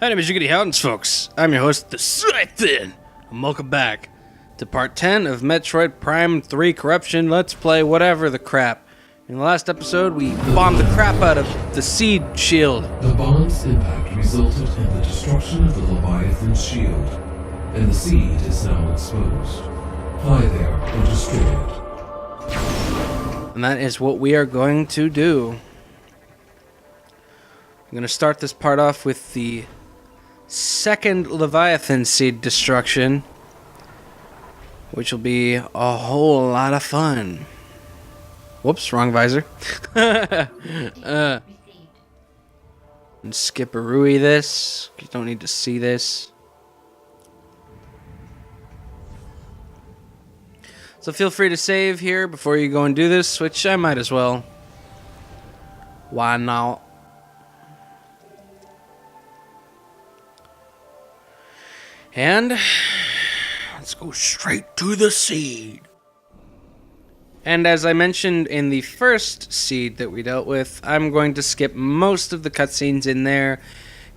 Hi, name is Jiggity Hounds, folks. I'm your host, the Scythin, and welcome back to part 10 of Metroid Prime 3 Corruption Let's Play whatever the crap. In the last episode, we bombed the crap out of the seed shield. The bomb's impact resulted in the destruction of the Leviathan's shield, and the seed is now exposed. Fly there and destroy it. And that is what we are going to do. I'm going to start this part off with the second Leviathan seed destruction, which will be a whole lot of fun. Whoops, wrong visor. And skip-a-rooey this. You don't need to see this. So feel free to save here before you go and do this, which I might as well. Why not? And let's go straight to the seed. And as I mentioned in the first seed that we dealt with, I'm going to skip most of the cutscenes in there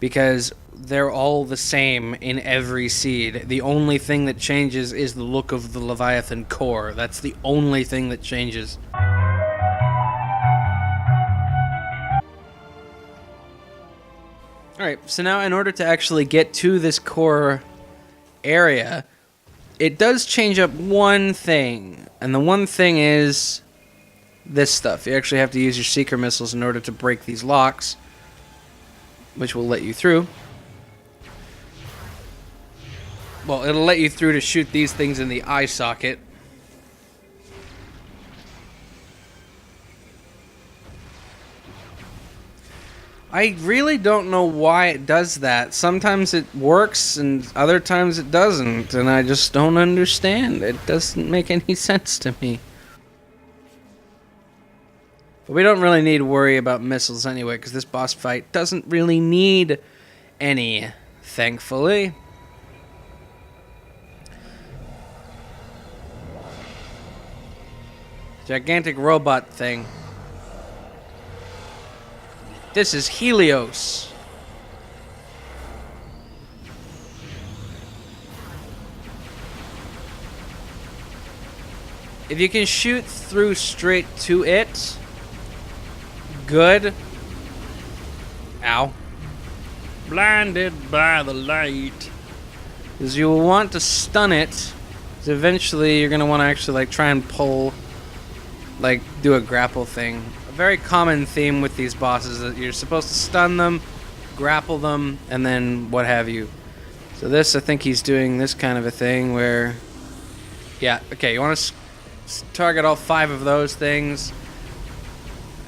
because they're all the same in every seed. The only thing that changes is the look of the Leviathan core. That's the only thing that changes. Alright, so now in order to actually get to this core area, it does change up one thing, and the one thing is this stuff. You actually have to use your seeker missiles in order to break these locks, which will let you through. Well, it'll let you through to shoot these things in the eye socket. I really don't know why it does that. Sometimes it works and other times it doesn't, and I just don't understand. It doesn't make any sense to me. But we don't really need to worry about missiles anyway, because this boss fight doesn't really need any, thankfully. Gigantic robot thing. This is Helios. If you can shoot through straight to it, good. Ow. Blinded by the light. Because you will want to stun it. Because eventually you're going to want to actually try and pull, do a grapple thing. Very common theme with these bosses that you're supposed to stun them, grapple them, and then what have you. So this, I think he's doing this kind of a thing where, yeah, okay, you want to target all 5 of those things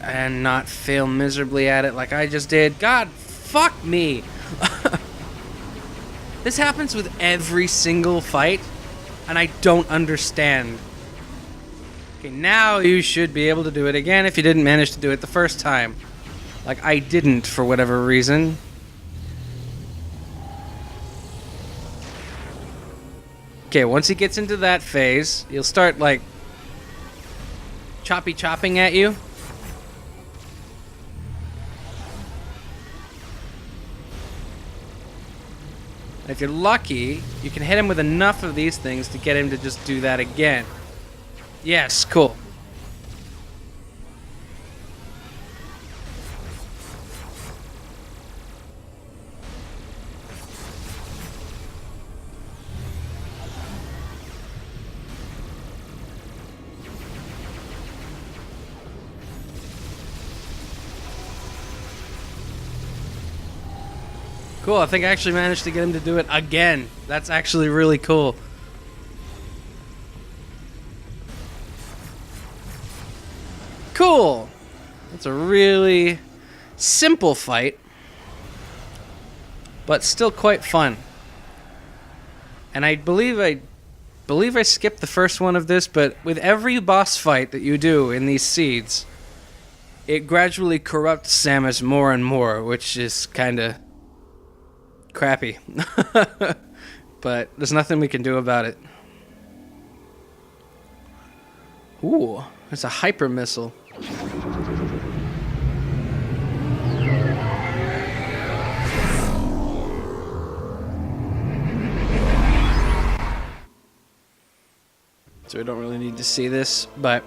and not fail miserably at it like I just did. God, fuck me. This happens with every single fight, and I don't understand. Okay, now you should be able to do it again if you didn't manage to do it the first time. Like I didn't for whatever reason. Okay, once he gets into that phase, he'll start chopping at you. And if you're lucky, you can hit him with enough of these things to get him to just do that again. Yes, cool. Cool, I think I actually managed to get him to do it again. That's actually really cool. Cool! That's a really simple fight, but still quite fun. And I believe I skipped the first one of this, but with every boss fight that you do in these seeds, it gradually corrupts Samus more and more, which is kinda crappy. But there's nothing we can do about it. Ooh, it's a hyper missile. so we don't really need to see this. But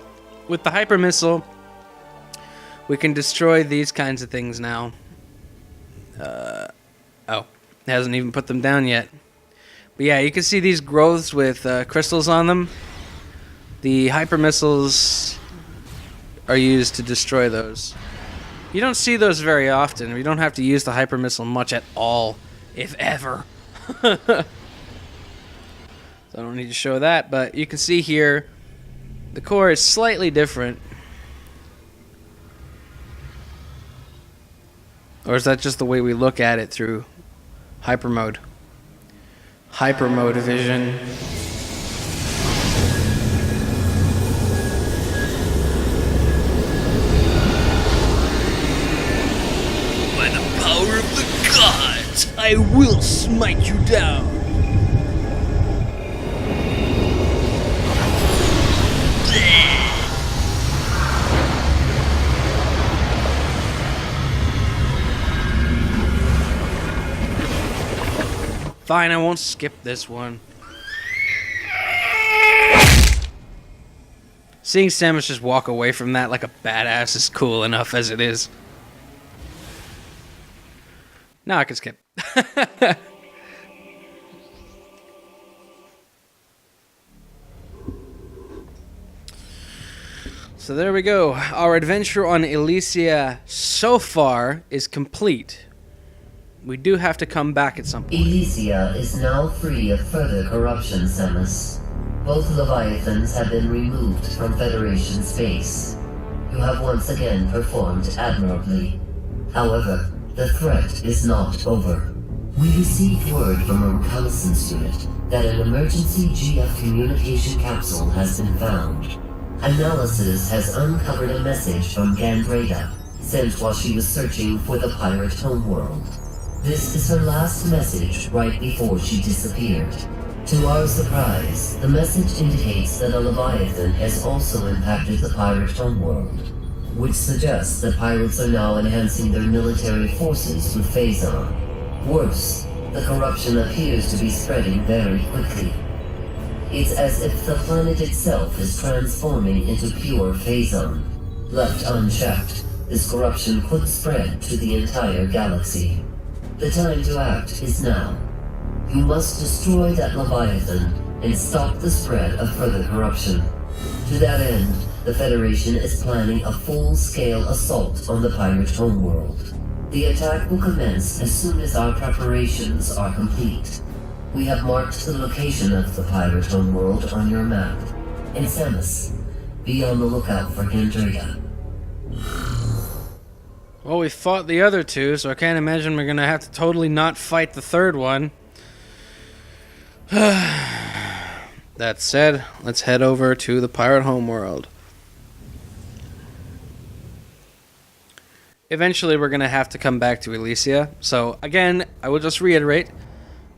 with the hyper missile, we can destroy these kinds of things now. Oh, it hasn't even put them down yet. But yeah, you can see these growths with crystals on them. The hyper missiles are used to destroy those. You don't see those very often. You don't have to use the hyper missile much at all, if ever. So I don't need to show that, but you can see here the core is slightly different. Or is that just the way we look at it through hyper mode? Hyper mode vision. By the power of the gods, I will smite you down. Fine, I won't skip this one. Seeing Samus just walk away from that like a badass is cool enough as it is. Now I can skip. So there we go. Our adventure on Elysia so far is complete. We do have to come back at some point. Elysia is now free of further corruption, Samus. Both Leviathans have been removed from Federation space. You have once again performed admirably. However, the threat is not over. We received word from a reconnaissance unit that an emergency GF communication capsule has been found. Analysis has uncovered a message from Gandreda, sent while she was searching for the pirate homeworld. This is her last message right before she disappeared. To our surprise, the message indicates that a Leviathan has also impacted the pirate homeworld, which suggests that pirates are now enhancing their military forces with Phazon. Worse, the corruption appears to be spreading very quickly. It's as if the planet itself is transforming into pure Phazon. Left unchecked, this corruption could spread to the entire galaxy. The time to act is now. You must destroy that Leviathan and stop the spread of further corruption. To that end, the Federation is planning a full-scale assault on the pirate homeworld. The attack will commence as soon as our preparations are complete. We have marked the location of the pirate homeworld on your map. And Samus, be on the lookout for Gandreda. Well, we fought the other two, so I can't imagine we're going to have to totally not fight the third one. That said, let's head over to the pirate homeworld. Eventually, we're going to have to come back to Elysia. So, again, I will just reiterate.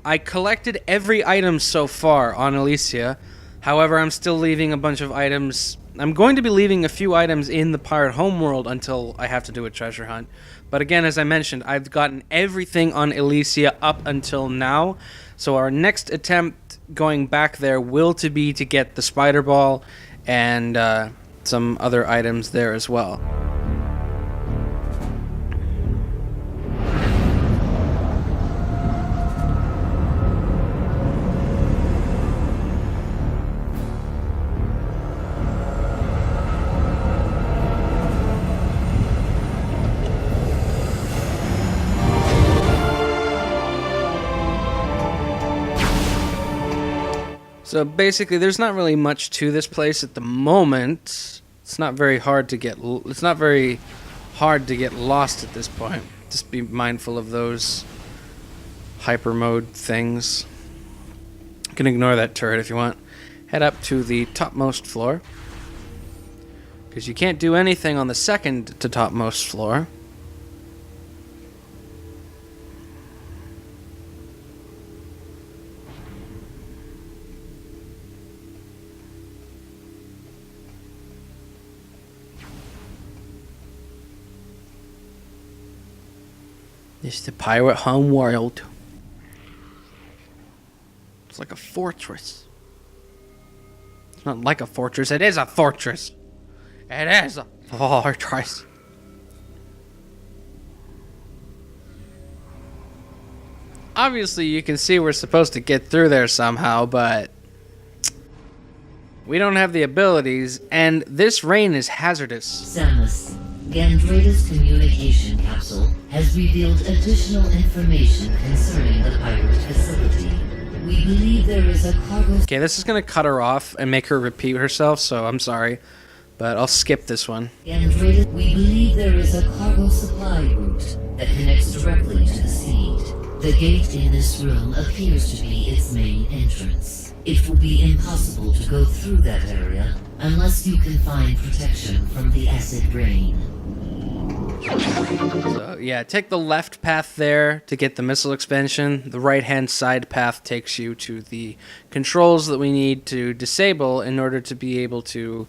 I collected every item so far on Elysia. However, I'm still leaving a bunch of items. I'm going to be leaving a few items in the pirate homeworld until I have to do a treasure hunt. But again, as I mentioned, I've gotten everything on Elysia up until now. So our next attempt going back there will be to get the spider ball and some other items there as well. So basically, there's not really much to this place at the moment. It's not very hard to get. It's not very hard to get lost at this point. Just be mindful of those hyper mode things. You can ignore that turret if you want. Head up to the topmost floor, because you can't do anything on the second to topmost floor. It's the pirate homeworld. It's like a fortress. It's not like a fortress. It is a fortress. It is a fortress. Obviously, you can see we're supposed to get through there somehow, but we don't have the abilities, and this rain is hazardous. Samus, Gandreda's communication capsule has revealed additional information concerning the pirate facility. We believe there is a cargo... Okay, this is going to cut her off and make her repeat herself, so I'm sorry, but I'll skip this one. Gandreda, we believe there is a cargo supply route that connects directly to the seed. The gate in this room appears to be its main entrance. It will be impossible to go through that area unless you can find protection from the acid rain. So, yeah, take the left path there to get the missile expansion. The right-hand side path takes you to the controls that we need to disable in order to be able to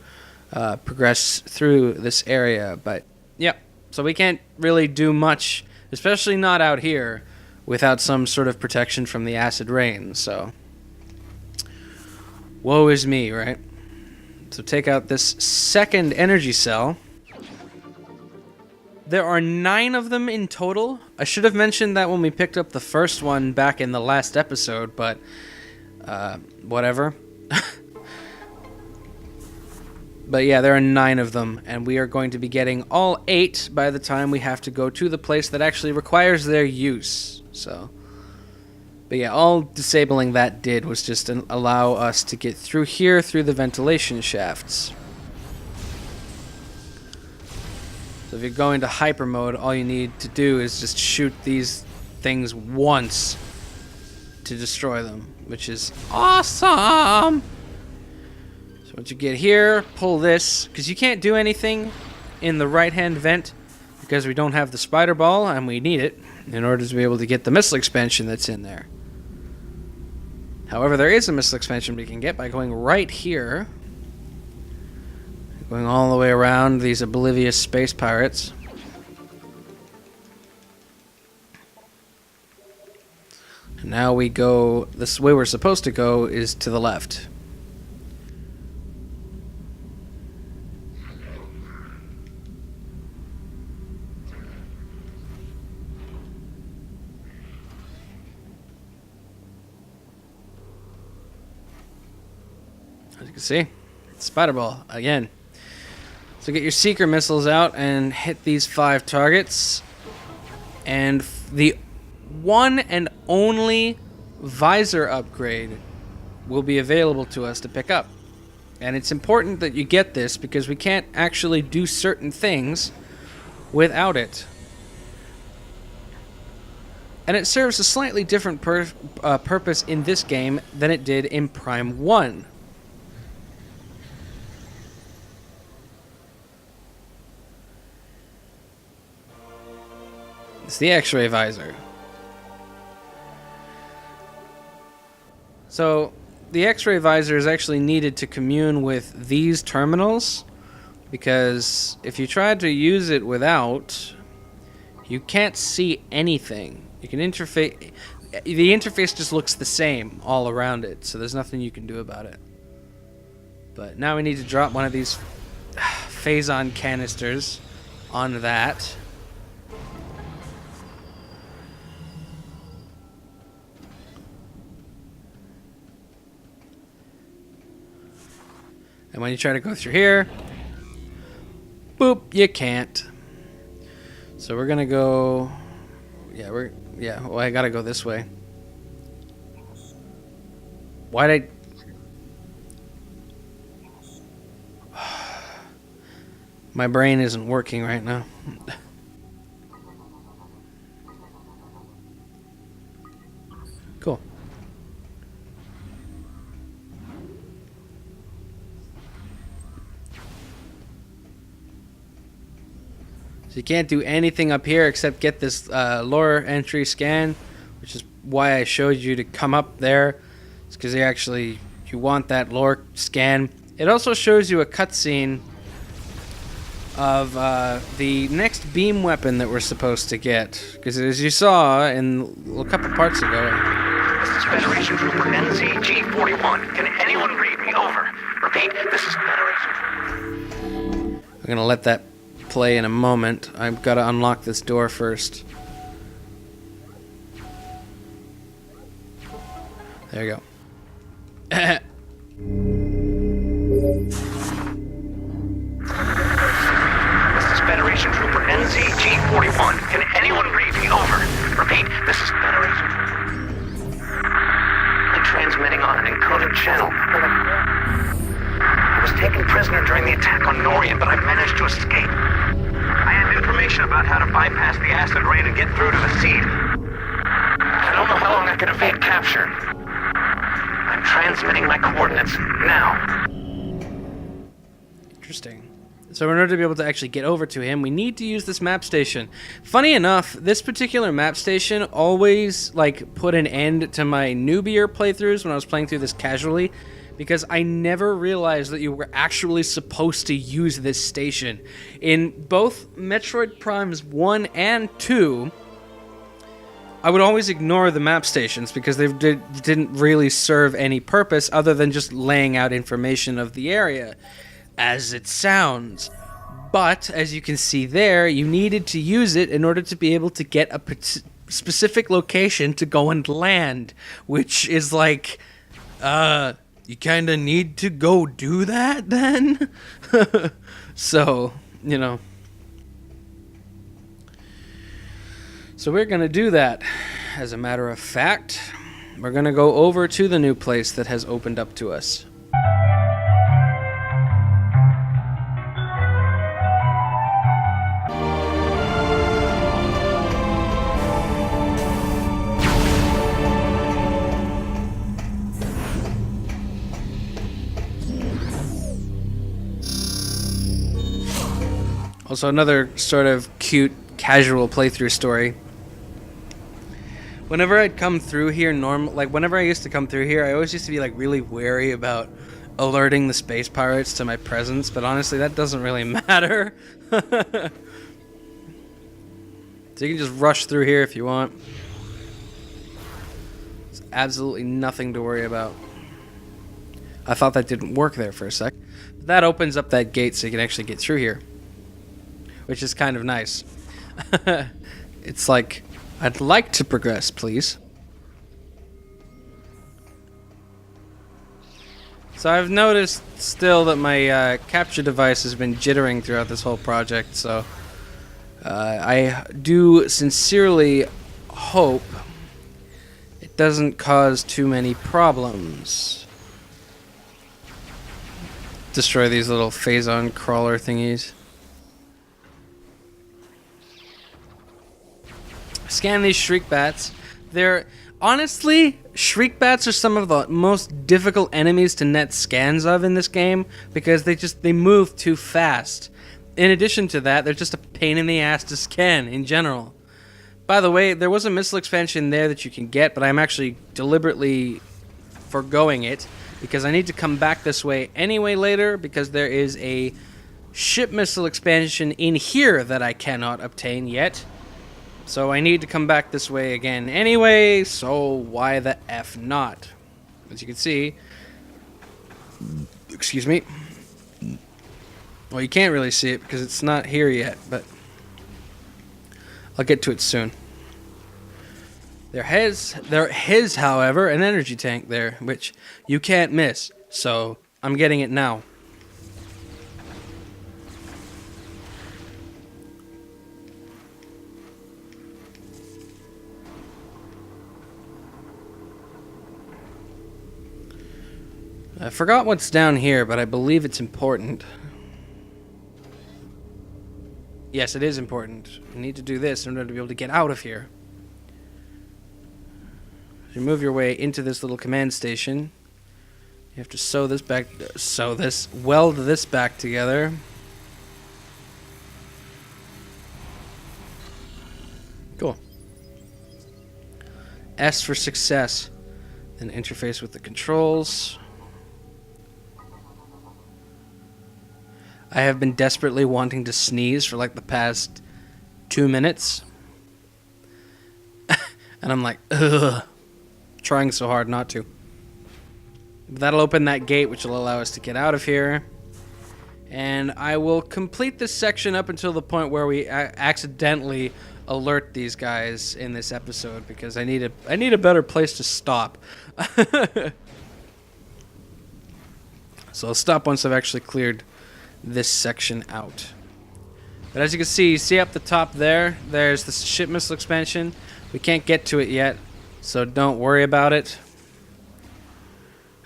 progress through this area. But, yeah, so we can't really do much, especially not out here, without some sort of protection from the acid rain, so woe is me, right? So take out this second energy cell. There are 9 of them in total. I should have mentioned that when we picked up the first one back in the last episode, but whatever. But yeah, there are 9 of them, and we are going to be getting all 8 by the time we have to go to the place that actually requires their use. So, but yeah, all disabling that did was just allow us to get through here through the ventilation shafts. So if you're going to hyper mode, all you need to do is just shoot these things once to destroy them, which is awesome. So once you get here, pull this, because you can't do anything in the right-hand vent because we don't have the spider ball, and we need it in order to be able to get the missile expansion that's in there. However, there is a missile expansion we can get by going right here. Going all the way around these oblivious space pirates. And now we go, this way we're supposed to go is to the left. As you can see, spider ball again. So get your seeker missiles out and hit these 5 targets. And the one and only visor upgrade will be available to us to pick up. And it's important that you get this because we can't actually do certain things without it. And it serves a slightly different purpose in this game than it did in Prime 1. It's the X-ray visor. So, the X-ray visor is actually needed to commune with these terminals, because if you try to use it without, you can't see anything. You can interface. The interface just looks the same all around it, so there's nothing you can do about it. But now we need to drop one of these phazon canisters on that. And when you try to go through here, boop, you can't. So we're gonna go, well, I gotta go this way. Why'd my brain isn't working right now. Cool. So you can't do anything up here except get this lore entry scan, which is why I showed you to come up there. It's because you want that lore scan. It also shows you a cutscene of the next beam weapon that we're supposed to get. Because as you saw in a couple parts ago, This is Federation Trooper NZG-41. Can anyone read me? Over. Repeat, this is Federation Trooper. I'm gonna let that play in a moment. I've got to unlock this door first. There you go. This is Federation Trooper NZG-41. Can anyone read me? Over. Repeat, this is Federation Trooper. I'm transmitting on an encoded channel. I was taken prisoner during the attack on Norian, but I managed to escape. I have information about how to bypass the acid rain and get through to the seed. I don't know how long I can evade capture. I'm transmitting my coordinates now. Interesting. So in order to be able to actually get over to him, we need to use this map station. Funny enough, this particular map station always like put an end to my newbier playthroughs when I was playing through this casually, because I never realized that you were actually supposed to use this station. In both Metroid Primes 1 and 2, I would always ignore the map stations because they didn't really serve any purpose other than just laying out information of the area, as it sounds. But, as you can see there, you needed to use it in order to be able to get a specific location to go and land, which is like, you kind of need to go do that then? So, you know. So we're going to do that. As a matter of fact, we're going to go over to the new place that has opened up to us. Also, another sort of cute, casual playthrough story. Whenever I'd come through here, whenever I used to come through here, I always used to be like really wary about alerting the space pirates to my presence, but honestly, that doesn't really matter. So you can just rush through here if you want. There's absolutely nothing to worry about. I thought that didn't work there for a sec. But that opens up that gate so you can actually get through here, which is kind of nice. It's like, I'd like to progress, please. So I've noticed still that my capture device has been jittering throughout this whole project, so I do sincerely hope it doesn't cause too many problems. Destroy these little phazon crawler thingies. Scan these shriek bats. They're honestly, shriek bats are some of the most difficult enemies to net scans of in this game because they move too fast. In addition to that, they're just a pain in the ass to scan in general. By the way, there was a missile expansion there that you can get, but I'm actually deliberately foregoing it because I need to come back this way anyway later because there is a ship missile expansion in here that I cannot obtain yet. So I need to come back this way again anyway, so why the F not? As you can see, excuse me. Well, you can't really see it because it's not here yet, but I'll get to it soon. There is, however, an energy tank there, which you can't miss, so I'm getting it now. I forgot what's down here, but I believe it's important. Yes, it is important. You need to do this in order to be able to get out of here. You move your way into this little command station. You have to weld this back together. Cool. S for success. Then interface with the controls. I have been desperately wanting to sneeze for like the past 2 minutes. And I'm like, ugh. trying so hard not to. That'll open that gate, which will allow us to get out of here. And I will complete this section up until the point where we accidentally alert these guys in this episode, because I need a better place to stop. So I'll stop once I've actually cleared this section out. But as you can see up the top there's the ship missile expansion. We can't get to it yet, so don't worry about it.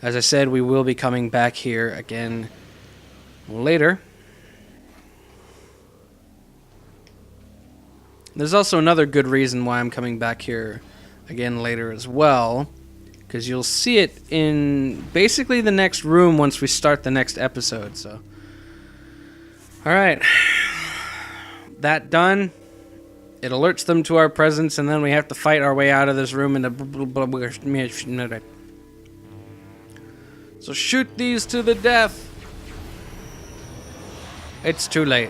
As I said, we will be coming back here again later. There's also another good reason why I'm coming back here again later as well, because you'll see it in basically the next room once we start the next episode. So, alright. That done. It alerts them to our presence, and then we have to fight our way out of this room into... So shoot these to the death. It's too late.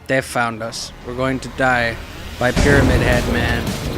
They've found us. We're going to die by Pyramid Head Man.